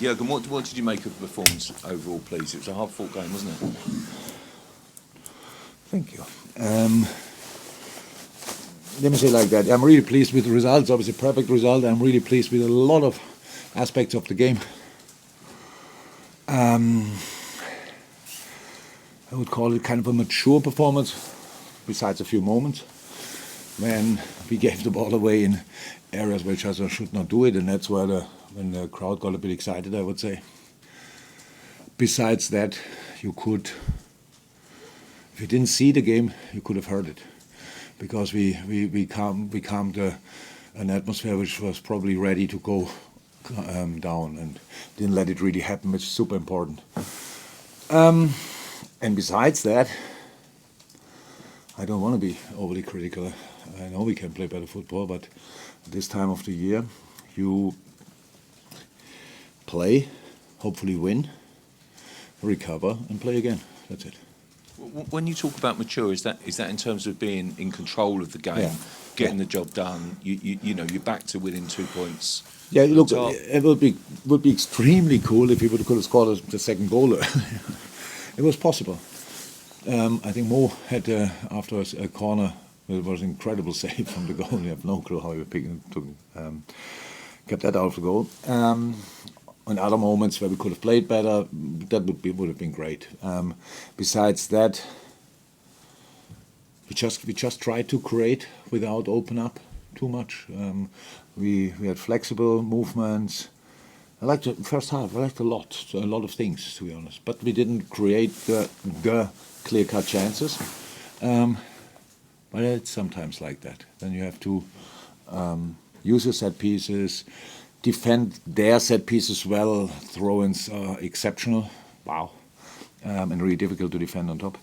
Jürgen, what did you make of the performance overall, please? It was a hard-fought game, wasn't it? Thank you. Let me say it like that. I'm really pleased with the results. Obviously, perfect result. I'm really pleased with a lot of aspects of the game. I would call it kind of a mature performance, besides a few moments when we gave the ball away in areas which I should not do it, and that's where when the crowd got a bit excited, I would say. Besides that, you could, if you didn't see the game, you could have heard it, because we calmed an atmosphere which was probably ready to go down, and didn't let it really happen, which is super important. And besides that, I don't want to be overly critical. I know we can play better football, but at this time of the year, you play, hopefully win, recover, and play again. That's it. When you talk about mature, is that in terms of being in control of the game, getting the job done? You know, you're back to within 2 points. Yeah, look, it would be extremely cool if he could have scored the second goal. It was possible. I think Mo had after a corner. It was an incredible save from the goal. You have no clue how he kept that out of the goal. In other moments where we could have played better, that would have been great. Besides that, we just tried to create without open up too much. We had flexible movements. I liked the first half. I liked a lot of things, to be honest. But we didn't create the clear-cut chances. But it's sometimes like that. Then you have to use your set pieces, defend their set pieces well. Throw-ins are exceptional. Wow. And really difficult to defend on top.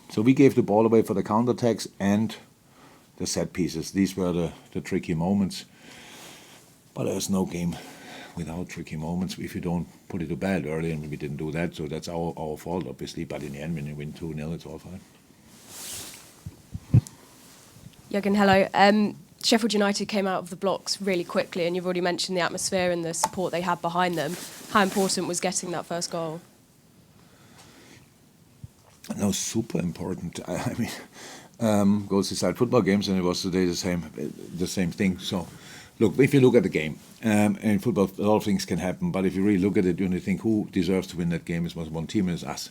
So we gave the ball away for the counterattacks and the set pieces. These were the tricky moments. But there's no game without tricky moments if you don't put it to bed early, and we didn't do that. So that's our fault, obviously. But in the end, when you win 2-0, it's all fine. Jürgen, hello. Sheffield United came out of the blocks really quickly, and you've already mentioned the atmosphere and the support they had behind them. How important was getting that first goal? No, super important. I mean, goals decide football games, and it was today the same thing. So, look, if you look at the game, in football, a lot of things can happen. But if you really look at it, you only think who deserves to win that game. It was one team, and it's us.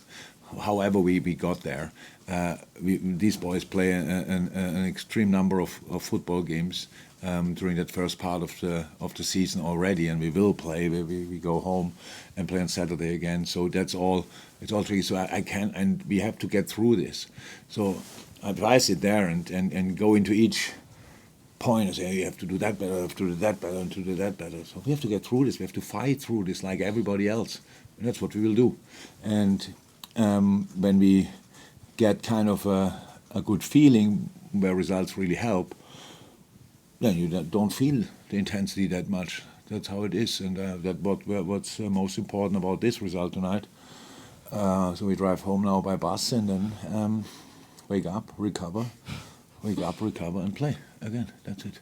However we got there, these boys play an extreme number of football games during that first part of the season already, and we will play. We go home and play on Saturday again. So that's all. It's all tricky. So I can, and we have to get through this. So if I sit there and go into each point and say, you have to do that better, you have to do that better, and to do that better. So we have to get through this. We have to fight through this like everybody else, and that's what we will do. And when we get kind of a good feeling where results really help, then you don't feel the intensity that much. That's how it is, and what's most important about this result tonight. So we drive home now by bus, and then wake up, recover, and play again. That's it.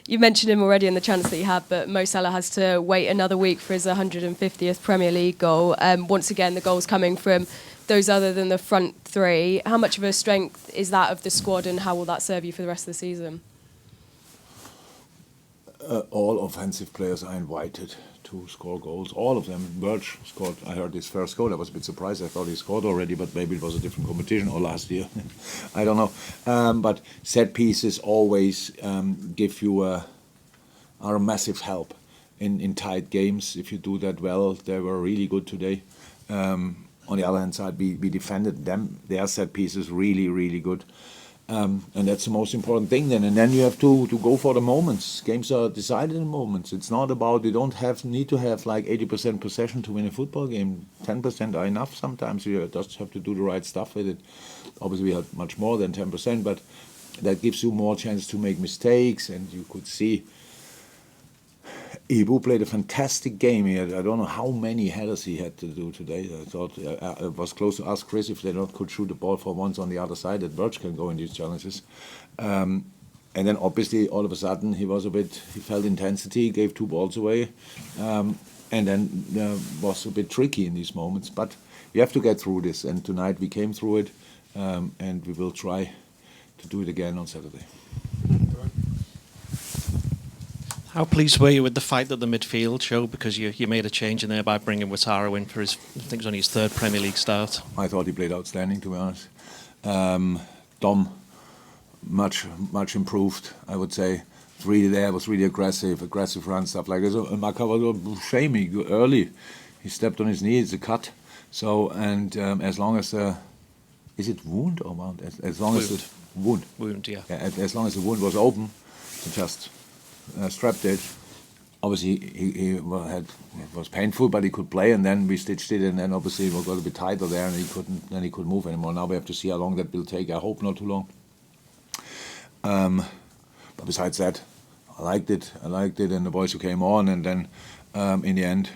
You mentioned him already in the chance that he had, but Mo Salah has to wait another week for his 150th Premier League goal. Once again, the goal's coming from those other than the front three. How much of a strength is that of the squad, and how will that serve you for the rest of the season? All offensive players are invited to score goals. All of them. Birch scored, I heard, his first goal. I was a bit surprised. I thought he scored already, but maybe it was a different competition or last year. I don't know. But set pieces always give you are a massive help in tight games. If you do that well, they were really good today. On the other hand side, we defended them. Their set pieces really, really good. And that's the most important thing then. And then you have to go for the moments. Games are decided in moments. It's not about, you don't need to have like 80% possession to win a football game. 10% are enough sometimes. You just have to do the right stuff with it. Obviously we had much more than 10%, but that gives you more chance to make mistakes. And you could see Ibu played a fantastic game. He had, I don't know how many headers he had to do today. I thought it was close to ask Chris if they could shoot the ball for once on the other side, that Birch can go in these challenges. And then obviously all of a sudden he felt intensity, gave 2 balls away, and then was a bit tricky in these moments. But you have to get through this, and tonight we came through it, and we will try to do it again on Saturday. How pleased were you with the fight that the midfield showed? Because you made a change in there by bringing Watara in for his, I think it was only his 3rd Premier League start. I thought he played outstanding, to be honest. Dom, much improved, I would say. Was really aggressive run, stuff like this. And Maka was shaming early. He stepped on his knee, it's a cut. So, and as long as is it wound or mount? As long as the wound. Wound, yeah. As long as the wound was open, to just strapped it. Obviously, it was painful, but he could play, and then we stitched it, and then obviously it got a bit tighter there, and he couldn't move anymore. Now we have to see how long that will take. I hope not too long. But besides that, I liked it, and the boys who came on, and then in the end,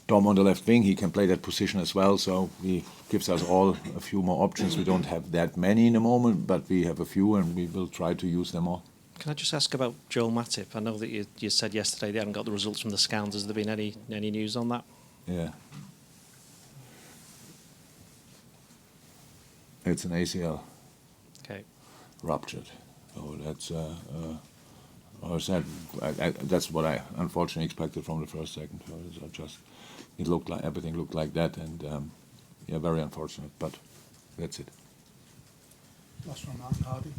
Dom on the left wing, he can play that position as well, so he gives us all a few more options. We don't have that many in the moment, but we have a few, and we will try to use them all. Can I just ask about Joel Matip? I know that you said yesterday they hadn't got the results from the scans. Has there been any news on that? Yeah. It's an ACL. Okay. Ruptured. So that's that's what I unfortunately expected from the first second. Everything looked like that, and yeah, very unfortunate. But that's it. Last one, Mark Hardy.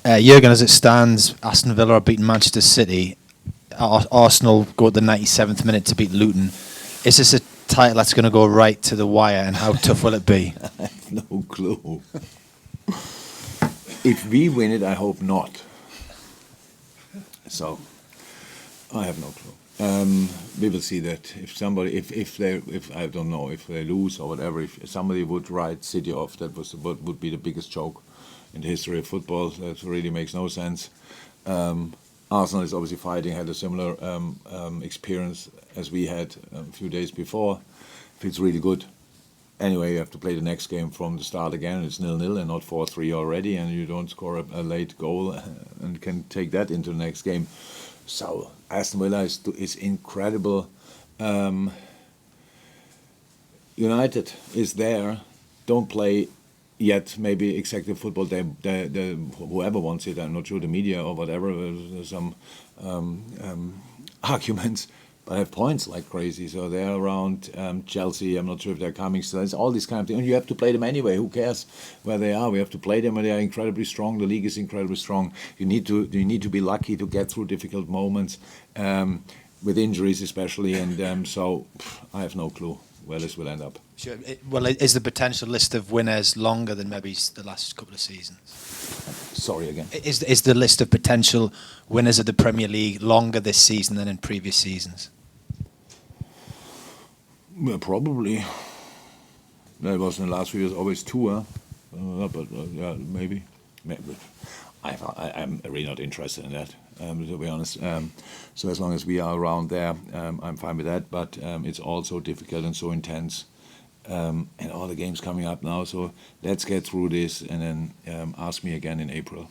Jürgen, as it stands, Aston Villa are beating Manchester City. Arsenal go at the 97th minute to beat Luton. Is this a title that's going to go right to the wire, and how tough will it be? I have no clue. If we win it, I hope not. So, I have no clue. We will see that. If I don't know, if they lose or whatever, if somebody would write City off, that would be the biggest joke in the history of football. That really makes no sense. Arsenal is obviously fighting, had a similar experience as we had a few days before. Feels really good. Anyway, you have to play the next game from the start again. It's 0-0 and not 4-3 already, and you don't score a late goal and can take that into the next game. So Aston Villa is incredible. United is there, don't play yet maybe exactly football whoever wants it, I'm not sure, the media or whatever, there's some arguments, but have points like crazy, so they're around Chelsea. I'm not sure if they're coming, so it's all these kind of things, and you have to play them anyway. Who cares where they are? We have to play them, and they are incredibly strong. The league is incredibly strong. You need to be lucky to get through difficult moments, with injuries especially, and so I have no clue where this will end up. Sure. Well, is the potential list of winners longer than maybe the last couple of seasons? Sorry again. Is the list of potential winners of the Premier League longer this season than in previous seasons? Well, probably. That was in the last few years always 2, huh? But yeah, maybe. I'm really not interested in that, to be honest. So as long as we are around there, I'm fine with that. But it's all so difficult and so intense, and all the games coming up now. So let's get through this, and then ask me again in April.